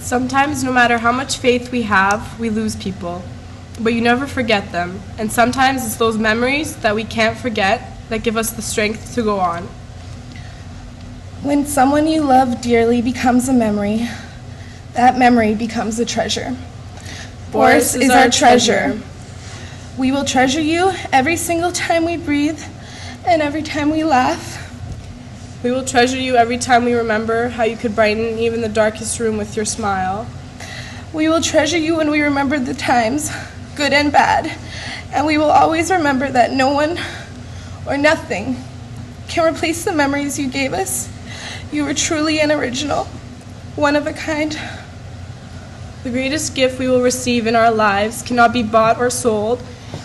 Sometimes, no matter how much faith we have, we lose people. But you never forget them. And sometimes it's those memories that we can't forget that give us the strength to go on. When someone you love dearly becomes a memory, that memory becomes a treasure. Boris is our treasure. We will treasure you every single time we breathe and every time we laugh. We will treasure you every time we remember how you could brighten even the darkest room with your smile. We will treasure you when we remember the times, good and bad, and we will always remember that no one or nothing can replace the memories you gave us. You were truly an original, one of a kind. The greatest gift we will receive in our lives cannot be bought or sold.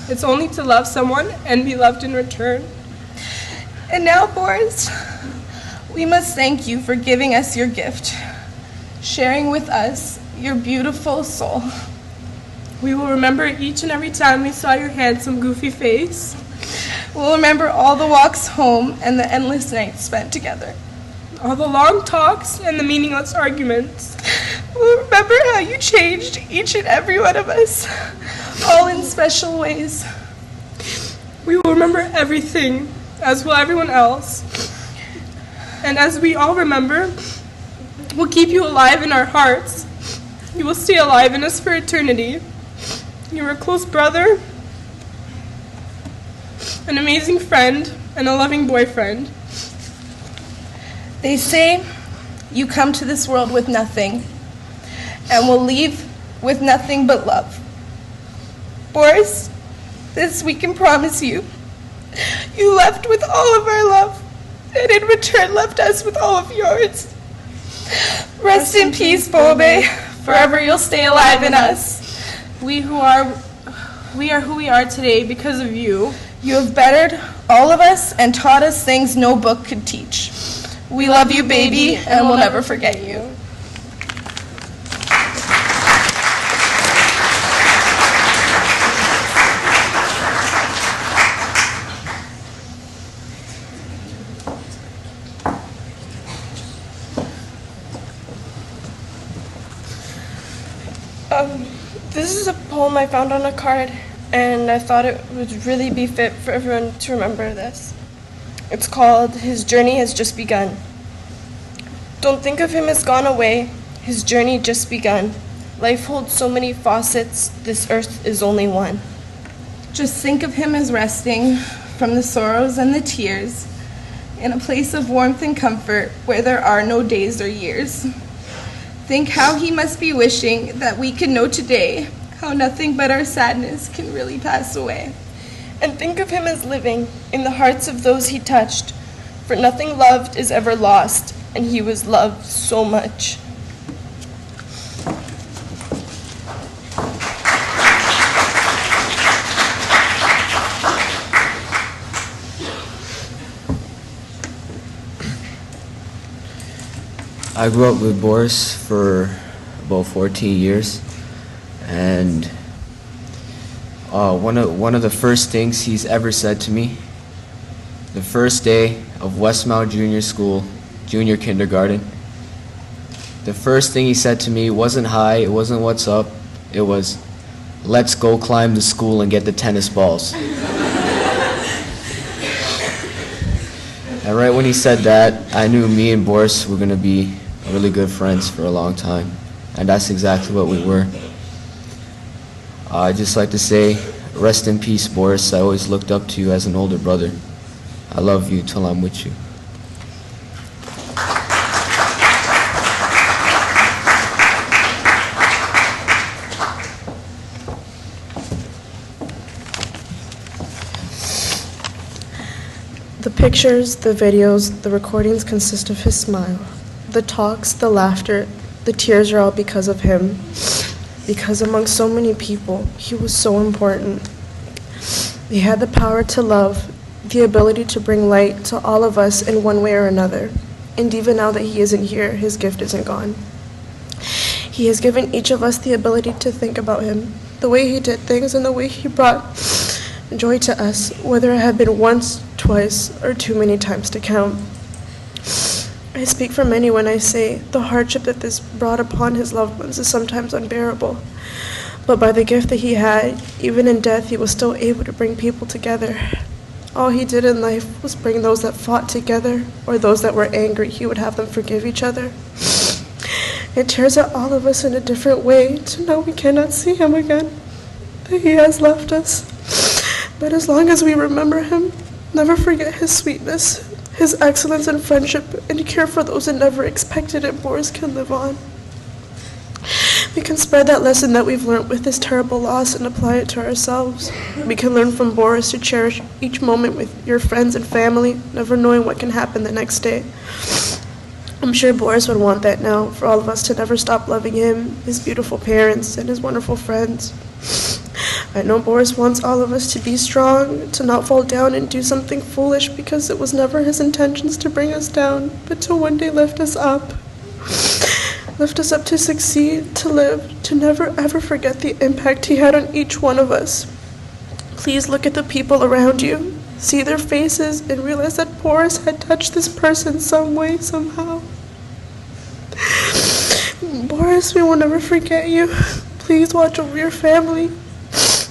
It's only to love someone and be loved in return. And now, Boris, we must thank you for giving us your gift, sharing with us your beautiful soul. We will remember each and every time we saw your handsome, goofy face. We'll remember all the walks home and the endless nights spent together. All the long talks and the meaningless arguments. We'll remember how you changed each and every one of us, all in special ways. We will remember everything, as will everyone else. And as we all remember, we'll keep you alive in our hearts. You will stay alive in us for eternity. You were a close brother, an amazing friend, and a loving boyfriend. They say you come to this world with nothing and will leave with nothing but love. Boris, this we can promise you. You left with all of our love, and in return left us with all of yours. Rest in peace, Bobe. Forever you'll stay alive in us. We are who we are today because of you. You have bettered all of us and taught us things no book could teach. We love you, baby, and we'll never forget you. This is a poem I found on a card, and I thought it would really be fit for everyone to remember this. It's called His Journey Has Just Begun. Don't think of him as gone away, his journey just begun. Life holds so many facets, this earth is only one. Just think of him as resting from the sorrows and the tears in a place of warmth and comfort where there are no days or years. Think how he must be wishing that we could know today how nothing but our sadness can really pass away. And think of him as living in the hearts of those he touched, for nothing loved is ever lost, and he was loved so much. I grew up with Boris for about 14 years, and one of the first things he's ever said to me, the first day of Westmount Junior School, junior kindergarten, the first thing he said to me wasn't hi, it wasn't what's up, it was, let's go climb the school and get the tennis balls. And right when he said that, I knew me and Boris were going to be really good friends for a long time. And that's exactly what we were. I'd just like to say, rest in peace, Boris. I always looked up to you as an older brother. I love you till I'm with you. The pictures, the videos, the recordings consist of his smile. The talks, the laughter, the tears are all because of him. Because among so many people, he was so important. He had the power to love, the ability to bring light to all of us in one way or another. And even now that he isn't here, his gift isn't gone. He has given each of us the ability to think about him, the way he did things and the way he brought joy to us, whether it had been once, twice, or too many times to count. I speak for many when I say the hardship that this brought upon his loved ones is sometimes unbearable. But by the gift that he had, even in death, he was still able to bring people together. All he did in life was bring those that fought together, or those that were angry, he would have them forgive each other. It tears at all of us in a different way to know we cannot see him again, that he has left us. But as long as we remember him, never forget his sweetness, his excellence in friendship, and care for those that never expected it, Boris can live on. We can spread that lesson that we've learned with this terrible loss and apply it to ourselves. We can learn from Boris to cherish each moment with your friends and family, never knowing what can happen the next day. I'm sure Boris would want that now, for all of us to never stop loving him, his beautiful parents, and his wonderful friends. I know Boris wants all of us to be strong, to not fall down and do something foolish, because it was never his intentions to bring us down, but to one day lift us up. Lift us up to succeed, to live, to never ever forget the impact he had on each one of us. Please look at the people around you, see their faces, and realize that Boris had touched this person some way, somehow. Boris, we will never forget you. Please watch over your family.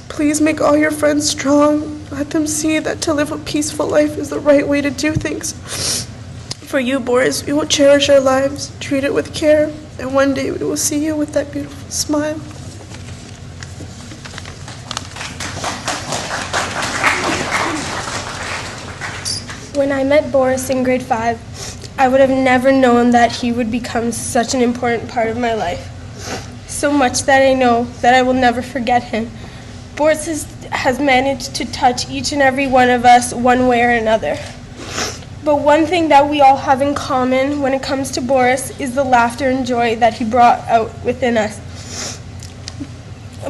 Please make all your friends strong. Let them see that to live a peaceful life is the right way to do things. For you, Boris, we will cherish our lives, treat it with care, and one day we will see you with that beautiful smile. When I met Boris in grade 5, I would have never known that he would become such an important part of my life. So much that I know that I will never forget him. Boris has managed to touch each and every one of us one way or another. But one thing that we all have in common when it comes to Boris is the laughter and joy that he brought out within us.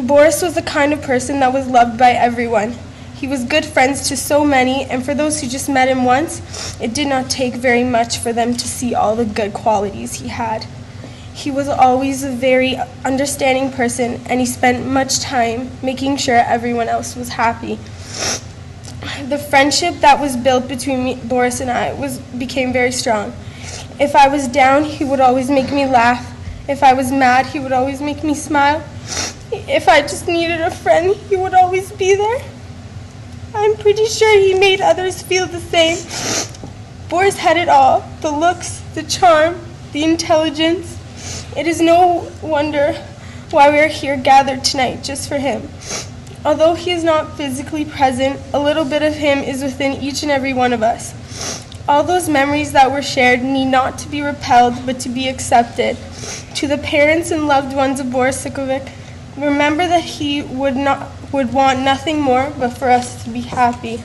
Boris was the kind of person that was loved by everyone. He was good friends to so many, and for those who just met him once, it did not take very much for them to see all the good qualities he had. He was always a very understanding person, and he spent much time making sure everyone else was happy. The friendship that was built between Boris and I became very strong. If I was down, he would always make me laugh. If I was mad, he would always make me smile. If I just needed a friend, he would always be there. I'm pretty sure he made others feel the same. Boris had it all, the looks, the charm, the intelligence. It is no wonder why we are here gathered tonight just for him. Although he is not physically present, a little bit of him is within each and every one of us. All those memories that were shared need not to be repelled, but to be accepted. To the parents and loved ones of Boris Cikovic, remember that he would want nothing more but for us to be happy.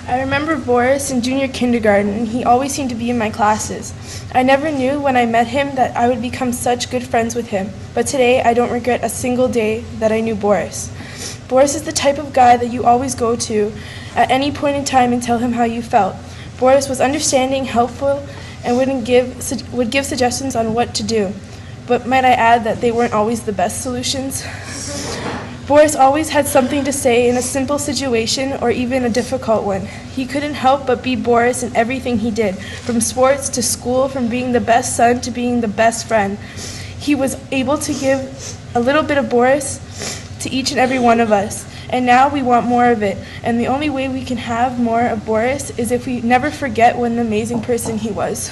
I remember Boris in junior kindergarten, and he always seemed to be in my classes. I never knew when I met him that I would become such good friends with him, but today I don't regret a single day that I knew Boris. Boris is the type of guy that you always go to at any point in time and tell him how you felt. Boris was understanding, helpful, and would give suggestions on what to do. But might I add that they weren't always the best solutions? Boris always had something to say in a simple situation or even a difficult one. He couldn't help but be Boris in everything he did, from sports to school, from being the best son to being the best friend. He was able to give a little bit of Boris to each and every one of us, and now we want more of it. And the only way we can have more of Boris is if we never forget what an amazing person he was.